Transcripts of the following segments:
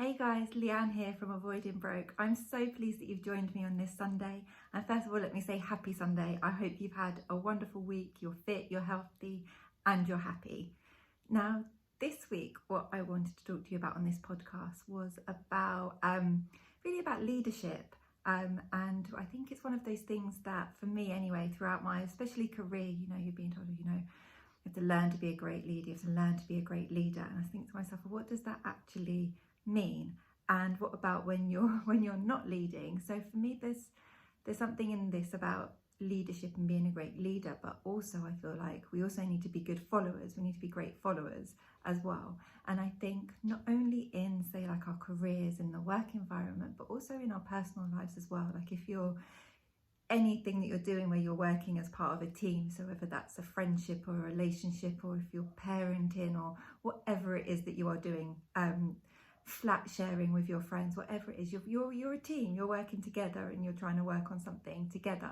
Hey guys, Leanne here from Avoiding Broke. I'm so pleased that you've joined me on this Sunday. And first of all, let me say happy Sunday. I hope you've had a wonderful week, you're fit, you're healthy, and you're happy. Now, this week, what I wanted to talk to you about on this podcast was about really about leadership. And I think it's one of those things that, for me anyway, throughout my especially career, you're being told, you have to learn to be a great leader, you have to learn to be a great leader. And I think to myself, well, what does that actually mean? And what about when you're not leading? So for me, there's something in this about leadership and being a great leader, but also I feel like we also need to be good followers. We need to be great followers as well. And I think not only in, say, like our careers in the work environment, but also in our personal lives as well. Like if you're anything that you're doing where you're working as part of a team, so whether that's a friendship or a relationship, or if you're parenting or whatever it is that you are doing, flat sharing with your friends, whatever it is, you're a team, you're working together and you're trying to work on something together.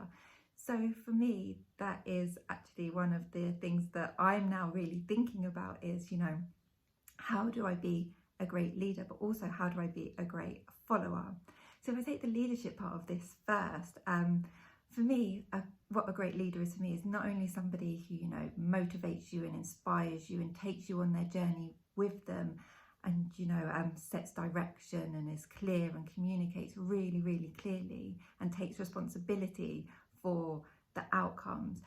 So for me, that is actually one of the things that I'm now really thinking about is, how do I be a great leader, but also how do I be a great follower? So if I take the leadership part of this first, for me, what a great leader is for me is not only somebody who, motivates you and inspires you and takes you on their journey with them, and sets direction and is clear and communicates really, really clearly and takes responsibility for the outcomes.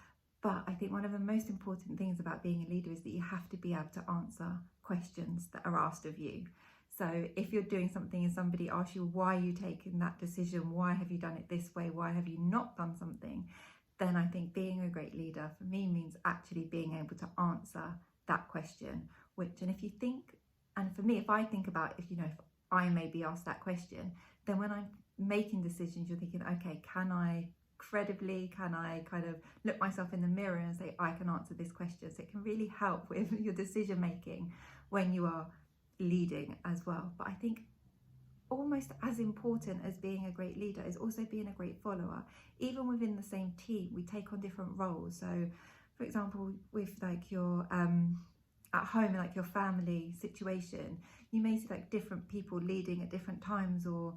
But I think one of the most important things about being a leader is that you have to be able to answer questions that are asked of you. So if you're doing something and somebody asks you, why are you taking that decision? Why have you done it this way? Why have you not done something? Then I think being a great leader for me means actually being able to answer that question. And if you think, and for me, if I think about, if I may be asked that question, then when I'm making decisions, you're thinking, okay, can I kind of look myself in the mirror and say, I can answer this question? So it can really help with your decision making when you are leading as well. But I think almost as important as being a great leader is also being a great follower. Even within the same team, we take on different roles. So for example, with like your at home, like your family situation, you may see like different people leading at different times, or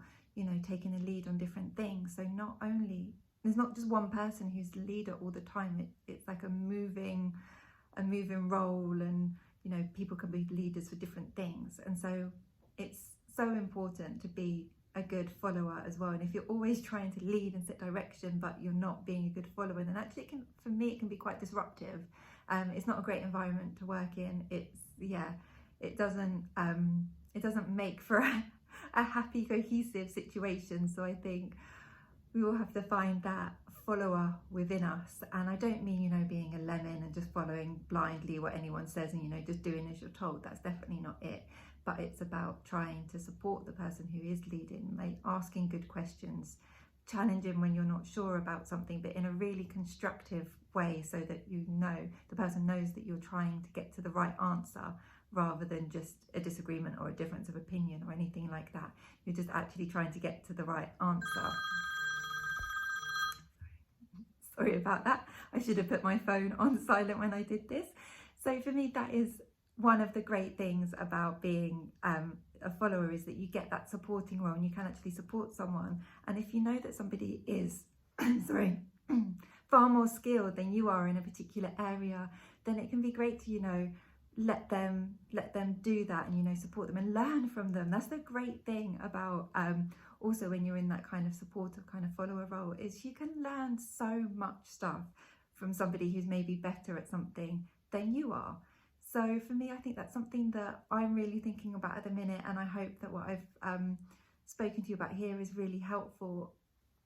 taking a lead on different things. So not only there's not just one person who's the leader all the time, it's like a moving role, and people can be leaders for different things. And so it's so important to be a good follower as well. And if you're always trying to lead and set direction but you're not being a good follower, then actually it can be quite disruptive. It's not a great environment to work in. It doesn't make for a happy, cohesive situation. So I think we all have to find that follower within us. And I don't mean, being a lemon and just following blindly what anyone says and, just doing as you're told. That's definitely not it. But it's about trying to support the person who is leading, like asking good questions, challenging when you're not sure about something, but in a really constructive way, so that the person knows that you're trying to get to the right answer, rather than just a disagreement or a difference of opinion or anything like that. You're just actually trying to get to the right answer. Sorry about that. I should have put my phone on silent when I did this. So for me, that is one of the great things about being a follower, is that you get that supporting role and you can actually support someone. And if you know that somebody is far more skilled than you are in a particular area, then it can be great to let them do that, and support them and learn from them. That's the great thing about also when you're in that kind of supportive kind of follower role, is you can learn so much stuff from somebody who's maybe better at something than you are. So for me, I think that's something that I'm really thinking about at the minute, and I hope that what I've spoken to you about here is really helpful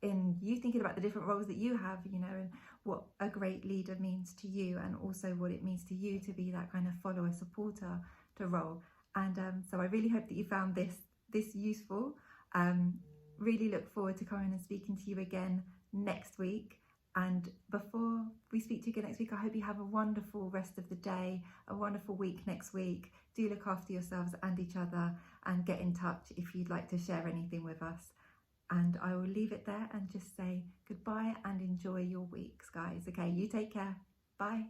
in you thinking about the different roles that you have, and what a great leader means to you, and also what it means to you to be that kind of follower, supporter to role. And so I really hope that you found this useful. Really look forward to coming and speaking to you again next week. And before we speak to you again next week, I hope you have a wonderful rest of the day, a wonderful week next week. Do look after yourselves and each other, and get in touch if you'd like to share anything with us. And I will leave it there and just say goodbye and enjoy your weeks, guys. Okay, you take care. Bye.